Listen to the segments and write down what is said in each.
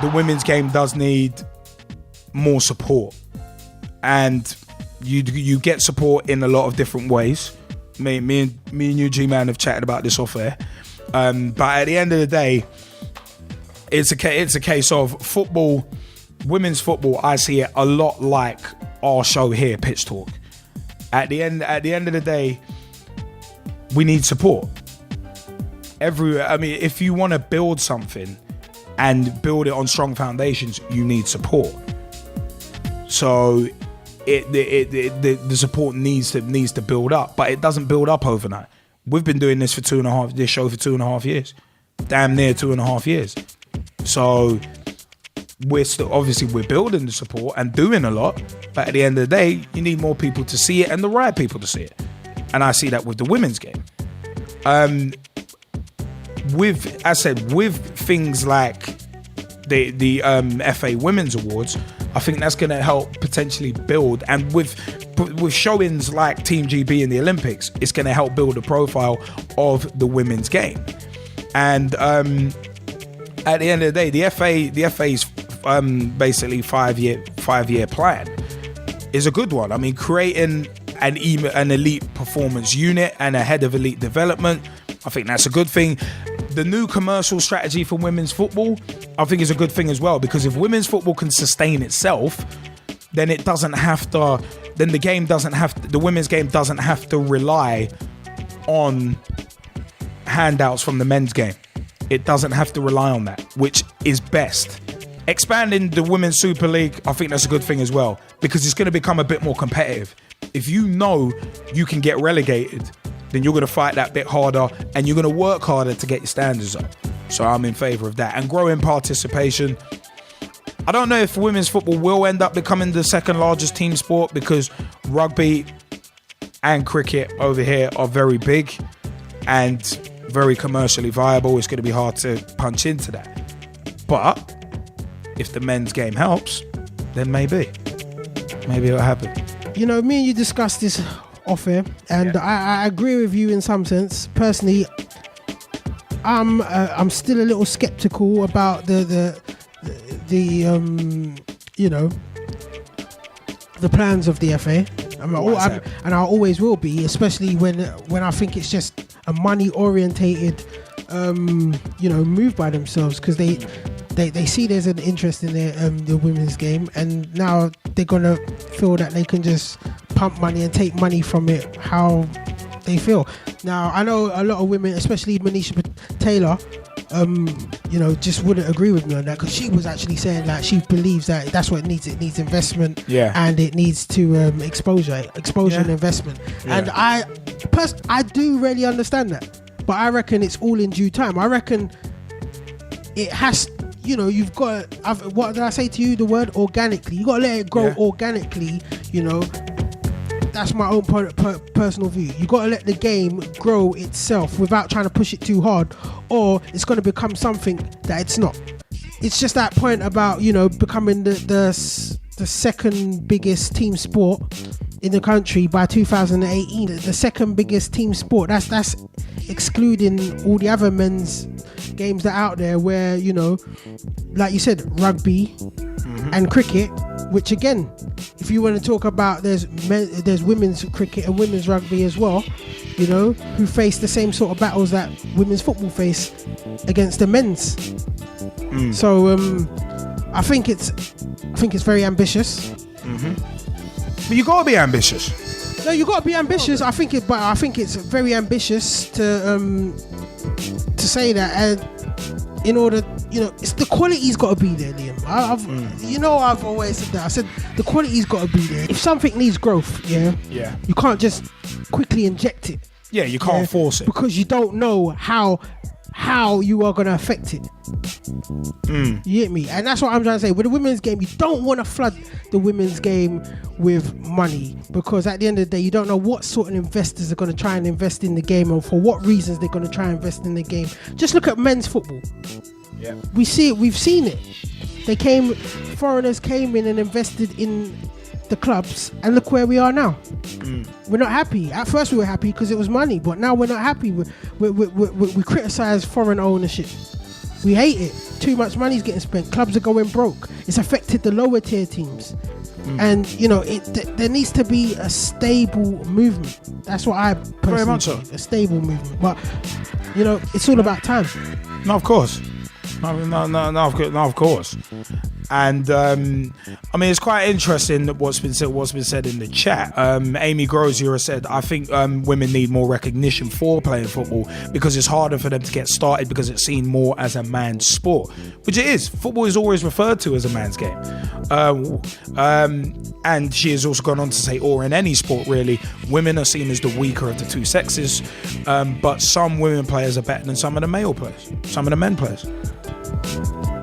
the women's game does need more support, and you get support in a lot of different ways. Me and you, Gman, have chatted about this off air. But at the end of the day, it's a case of football, women's football. I see it a lot like our show here, Pitch Talk. At the end of the day, we need support. If you want to build something and build it on strong foundations, you need support. So the support needs to build up, but it doesn't build up overnight. We've been doing this for 2.5 years, damn near 2.5 years. So we're building the support and doing a lot, but at the end of the day, you need more people to see it and the right people to see it. And I see that with the women's game. With things like the FA Women's Awards, I think that's going to help potentially build, and with showings like Team GB in the Olympics, it's going to help build a profile of the women's game. And at the end of the day, the FA's basically five-year plan is a good one. I mean, creating an elite performance unit and a head of elite development, I think that's a good thing. The new commercial strategy for women's football, I think, is a good thing as well, because if women's football can sustain itself, then the women's game doesn't have to rely on handouts from the men's game. It doesn't have to rely on that, which is best. Expanding the Women's Super League, I think that's a good thing as well, because it's going to become a bit more competitive. If you know you can get relegated, then you're going to fight that bit harder and you're going to work harder to get your standards up. So I'm in favour of that. And growing participation. I don't know if women's football will end up becoming the second largest team sport, because rugby and cricket over here are very big and very commercially viable. It's going to be hard to punch into that. But if the men's game helps, then maybe it'll happen. You know, me and you discussed this off air, and I agree with you in some sense. Personally, I'm still a little skeptical about the plans of the FA. And I always will be, especially when I think it's just a money orientated move by themselves, because they see there's an interest in the women's game, and now they're gonna feel that they can just pump money and take money from it how they feel. Now, I know a lot of women, especially Manisha Taylor, just wouldn't agree with me on that, because she was actually saying that she believes that that's what it needs. It needs investment, and it needs to exposure and investment. Yeah. And I do really understand that, but I reckon it's all in due time. I reckon it has. You've got. What did I say to you? The word organically. You got to let it grow organically. That's my own personal view. You got to let the game grow itself without trying to push it too hard, or it's going to become something that it's not. It's just that point about becoming the second biggest team sport in the country by 2018. The second biggest team sport. That's excluding all the other men's games that are out there where like you said, rugby and cricket. Which again, if you want to talk about, there's women's cricket and women's rugby as well, who face the same sort of battles that women's football face against the men's. So I think it's very ambitious. But you gotta be ambitious. No, you gotta be ambitious. I think it's very ambitious to say that, and in order, it's the quality's got to be there, Liam. I've always said that. I said the quality's got to be there. If something needs growth, you can't just quickly inject it. Yeah, you can't force it, because you don't know how you are going to affect it. You get me? And that's what I'm trying to say. With the women's game, you don't want to flood the women's game with money, because at the end of the day, you don't know what sort of investors are going to try and invest in the game, or for what reasons they're going to try and invest in the game. Just look at men's football. Yeah, we see it. We've seen it. Foreigners came in and invested in the clubs, and look where we are now. We're not happy. At first we were happy because it was money, but now we're not happy. We criticize foreign ownership. We hate it. Too much money's getting spent. Clubs are going broke. It's affected the lower tier teams. And there needs to be a stable movement. That's what I personally Very much so. believe, a stable movement. But it's all about time. No, of course. No, of course. And it's quite interesting what's been said in the chat. Aimee Grozier said, I think women need more recognition for playing football because it's harder for them to get started because it's seen more as a man's sport, which it is. Football is always referred to as a man's game. And she has also gone on to say, or in any sport really, women are seen as the weaker of the two sexes, but some women players are better than some of the male players, some of the men players.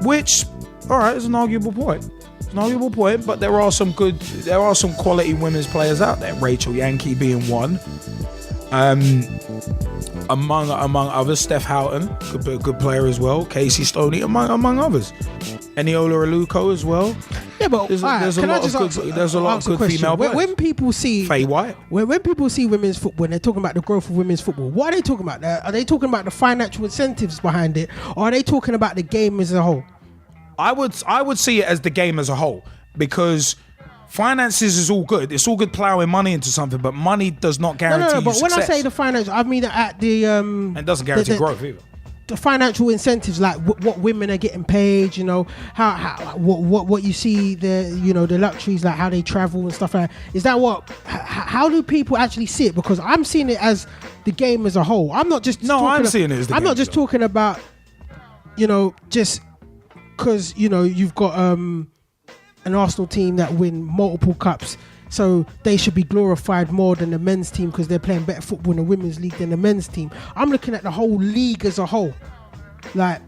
Which, all right, is an arguable point. It's an arguable point, but there are some quality women's players out there. Rachel Yankee being one. Among others, Steph Houghton, good player as well. Casey Stoney, among others. Eniola Aluko as well. Yeah, but there's a lot of good female players. When people see Faye White, when people see women's football and they're talking about the growth of women's football, what are they talking about? Are they talking about the financial incentives behind it, or are they talking about the game as a whole? I would see it as the game as a whole, because finances is all good. It's all good plowing money into something, but money does not guarantee No, but you when success. I say the financial, I mean at the it doesn't guarantee growth either. The financial incentives, like what women are getting paid, what you see, the luxuries, like how they travel and stuff like that. Is that how do people actually see it? Because I'm seeing it as the game as a whole. I'm not just seeing it as the game. I'm not just talking about, just because you've got an Arsenal team that win multiple cups, so they should be glorified more than the men's team because they're playing better football in the women's league than the men's team. I'm looking at the whole league as a whole, like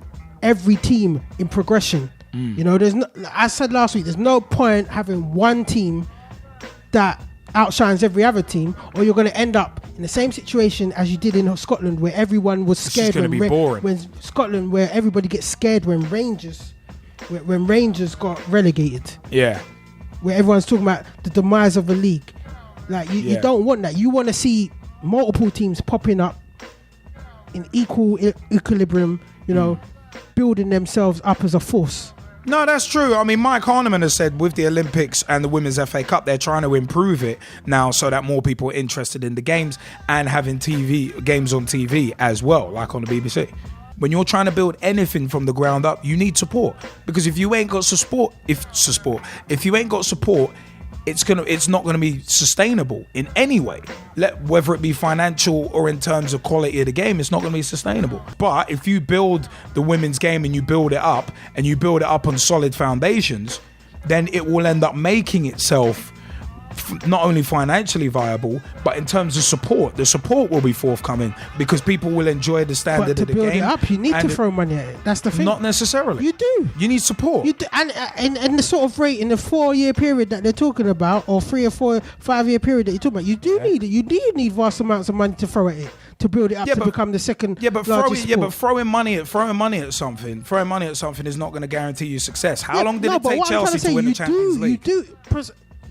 every team in progression. There's no, I said last week, there's no point having one team that outshines every other team, or you're going to end up in the same situation as you did in Scotland, where everyone was scared when Scotland, where everybody gets scared when Rangers got relegated. Yeah. Where everyone's talking about the demise of a league. Like you don't want that. You want to see multiple teams popping up in equal equilibrium, building themselves up as a force. No, that's true. I mean, Mike Harniman has said with the Olympics and the Women's FA Cup, they're trying to improve it now so that more people are interested in the games and having games on TV as well, like on the BBC. When you're trying to build anything from the ground up, you need support, because if you ain't got support, it's not gonna be sustainable in any way. Whether it be financial or in terms of quality of the game, it's not gonna be sustainable. But if you build the women's game and you build it up on solid foundations, then it will end up making itself not only financially viable, but in terms of support, the support will be forthcoming because people will enjoy the standard of the game. To build it up, you need to throw money at it. That's the thing. Not necessarily. You do. You need support. You do. And the sort of rate in the 4-year period that they're talking about, or 3 or 4, 5-year period that you're talking about, you do need it. You do need vast amounts of money to throw at it, to build it up to become the second largest sport. Throwing money at something is not going to guarantee you success. How long did it take Chelsea to win the Champions League?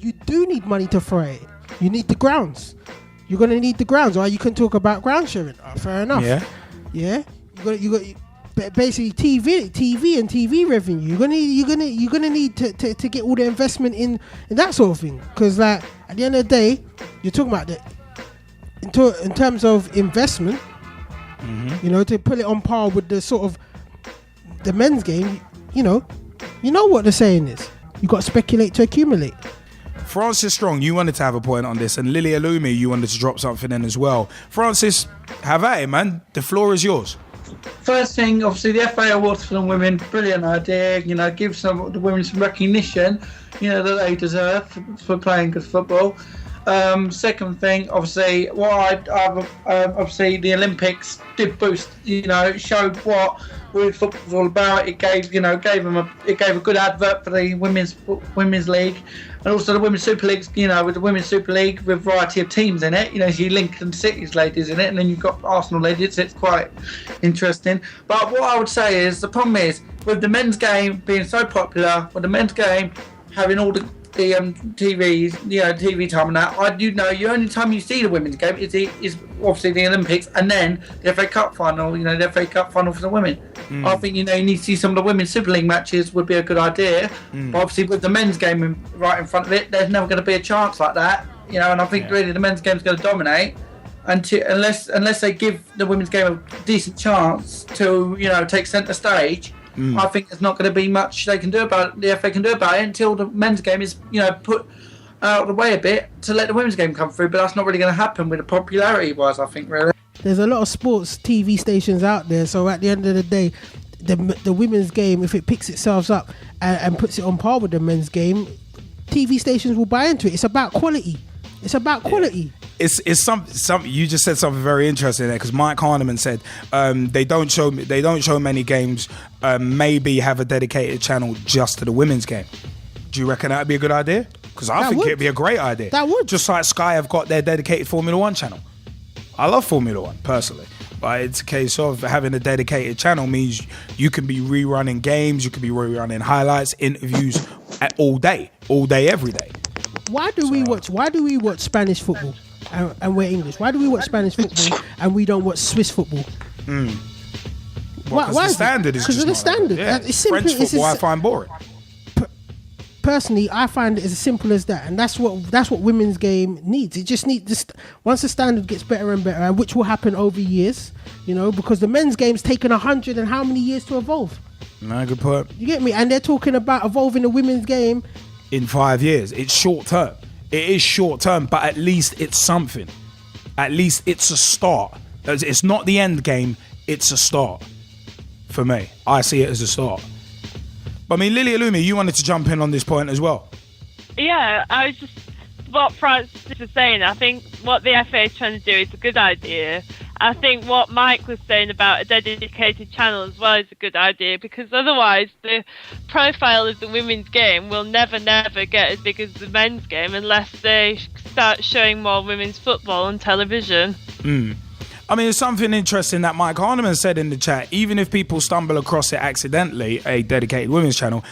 You do need money to throw it. You need the grounds. You're going to need the grounds, or you can talk about ground sharing. Fair enough. Yeah. You got basically TV and TV revenue. You're gonna need to get all the investment in that sort of thing. Because like at the end of the day, you're talking about in terms of investment. To put it on par with the sort of the men's game. You know what the saying is. You got to speculate to accumulate. Francis Strong, you wanted to have a point on this, and Lily Olumi, you wanted to drop something in as well. Francis, have at it, man. The floor is yours. First thing, obviously, the FA Awards for the women, brilliant idea. Give the women some recognition, that they deserve for playing good football. Second thing, obviously, obviously the Olympics did boost. It showed what women's football was all about. It gave a good advert for the women's league, and also the women's Super League. With the women's Super League with a variety of teams in it. You Lincoln City's ladies in it, and then you've got Arsenal ladies. So it's quite interesting. But what I would say is the problem is with the men's game being so popular, with the men's game having all the the TV time and that, the only time you see the women's game is obviously the Olympics and then the FA Cup final. The FA Cup final for the women. I think you need to see some of the women's Super League matches would be a good idea. But obviously with the men's game right in front of it, there's never going to be a chance like that. And I think really the men's game is going to dominate. Unless they give the women's game a decent chance to take centre stage, I think there's not going to be much they can do about it. The FA can do about it until the men's game is put out of the way a bit to let the women's game come through. But that's not really going to happen with the popularity wise. I think really. There's a lot of sports TV stations out there, so at the end of the day, the women's game, if it picks itself up and puts it on par with the men's game, TV stations will buy into it. It's about quality. It's about quality. It's something you just said something very interesting there, because Mike Harniman said they don't show many games. Maybe have a dedicated channel just to the women's game. Do you reckon that'd be a good idea? Because I think it'd be a great idea. That would. Just like Sky have got their dedicated Formula One channel. I love Formula One personally, but it's a case of having a dedicated channel means you can be rerunning games, you can be rerunning highlights, interviews all day, every day. Why do we watch Spanish football and we're English? Why do we watch Spanish football and we don't watch Swiss football? Why the standard is just because of the standard. It's simple. French football I find boring. Personally, I find it as simple as that, and that's what women's game needs. It just needs this. Once the standard gets better and better, which will happen over years, because the men's game's taken 100 and how many years to evolve? No, good point. You get me? And they're talking about evolving the women's game in 5 years. It's short term. It is short term, but at least it's something. At least it's a start. It's not the end game. It's a start. For me, I see it as a start. But I mean, Lily Olumi, you wanted to jump in on this point as well. Yeah, I was just what Francis was saying. I think what the FA is trying to do is a good idea. I think what Mike was saying about a dedicated channel as well is a good idea, because otherwise the profile of the women's game will never get as big as the men's game unless they start showing more women's football on television. I mean, it's something interesting that Mike Harniman said in the chat. Even if people stumble across it accidentally, a dedicated women's channel,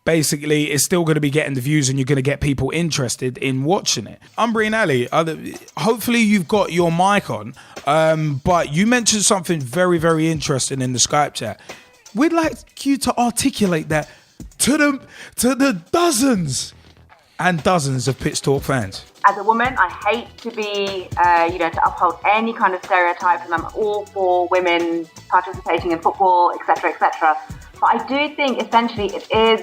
basically it's still going to be getting the views and you're going to get people interested in watching it. Umbreen Ali, hopefully you've got your mic on, but you mentioned something very, very interesting in the Skype chat. We'd like you to articulate that to the dozens and dozens of Pitch Talk fans. As a woman, I hate to be, to uphold any kind of stereotypes, and I'm all for women participating in football, etc., etc. But I do think essentially it is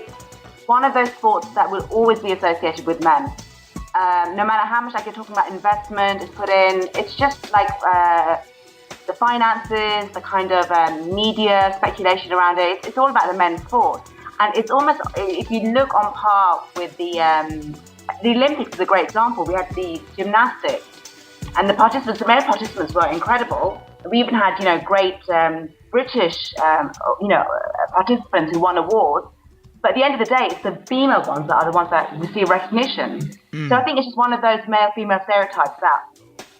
one of those sports that will always be associated with men. No matter how much you're talking about investment is put in, it's just like the finances, the kind of media speculation around it. It's all about the men's sport. And it's almost, if you look on par with the Olympics is a great example. We had the gymnastics, and the male participants were incredible. We even had, great British, participants who won awards. But at the end of the day, it's the female ones that are the ones that receive recognition. So I think it's just one of those male-female stereotypes that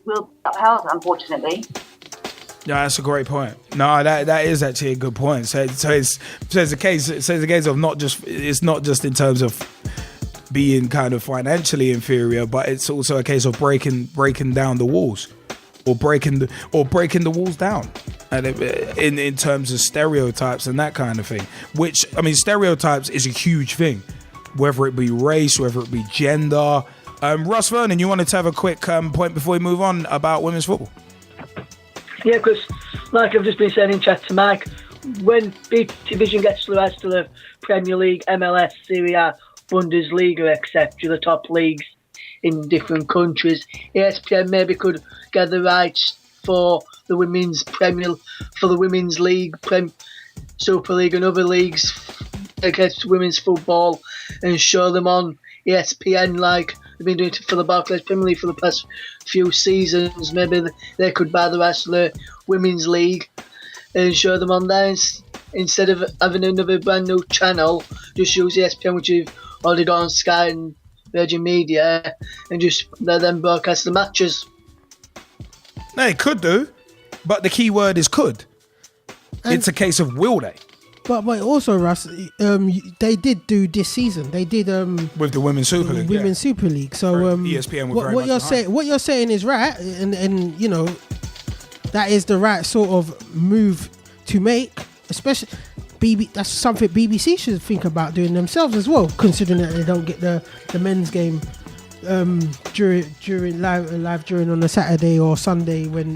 will be upheld, unfortunately. Yeah, that's a great point. No, that is actually a good point. So it's a case of it's not just in terms of being kind of financially inferior, but it's also a case of breaking down the walls, or breaking the walls down, and in terms of stereotypes and that kind of thing. Which, I mean, stereotypes is a huge thing, whether it be race, whether it be gender. Russ, Vernon, you wanted to have a quick point before we move on about women's football? Yeah, because like I've just been saying in chat to Mike, when big division gets to the rest of the Premier League, MLS, Serie A, Bundesliga, etc., the top leagues in different countries, ESPN maybe could get the rights for the women's league, Super League and other leagues against women's football, and show them on ESPN like they've been doing it for the Barclays Premier League for the past few seasons. Maybe they could buy the rest of the women's league and show them on there instead of having another brand new channel. Just use ESPN, which you've already got on Sky and Virgin Media, and just let them broadcast the matches. They could do, but the key word is could. It's a case of will they? But also, Russ, they did do this season. They did with the Women's Super League. Women's Super League. So ESPN what you're saying is right, and you know that is the right sort of move to make, especially. That's something BBC should think about doing themselves as well, considering that they don't get the men's game during live during on a Saturday or Sunday when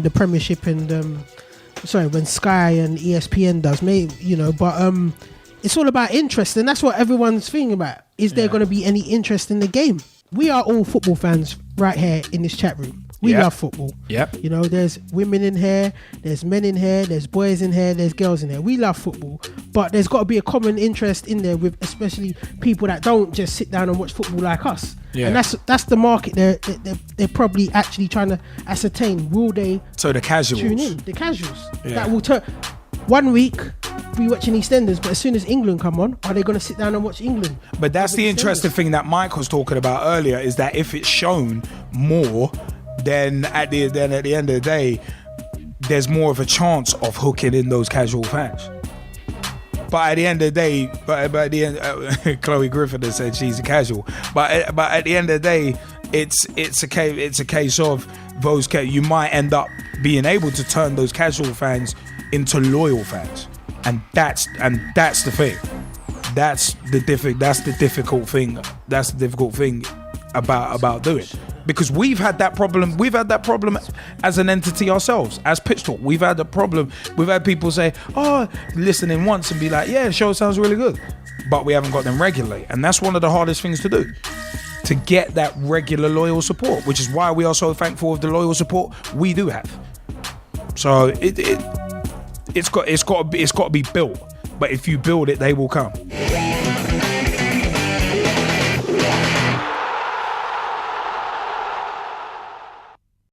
the Premiership and when Sky and ESPN does, maybe, but it's all about interest, and that's what everyone's thinking about. Is there going to be any interest in the game? We are all football fans right here in this chat room. We love football. Yep. There's women in here, there's men in here, there's boys in here, there's girls in here. We love football, but there's got to be a common interest in there with especially people that don't just sit down and watch football like us. Yeah. And that's the market they're probably actually trying to ascertain. Will they? So the casuals tune in. The casuals that will turn. 1 week we watching EastEnders, but as soon as England come on, are they going to sit down and watch England? But that's the interesting thing that Mike was talking about earlier, is that if it's shown more, then at the end of the day, there's more of a chance of hooking in those casual fans. But at the end of the day, but at the end, Chloe Griffin has said she's a casual. But at the end of the day, it's a case of those. You might end up being able to turn those casual fans into loyal fans, and that's the thing. That's the difficult thing. That's the difficult thing about doing it. Because we've had that problem. We've had that problem as an entity ourselves, as Pitch Talk. We've had the problem. We've had people say, listening once and be like, yeah, the show sounds really good. But we haven't got them regularly. And that's one of the hardest things to do. To get that regular loyal support, which is why we are so thankful of the loyal support we do have. So it's got to be built. But if you build it, they will come.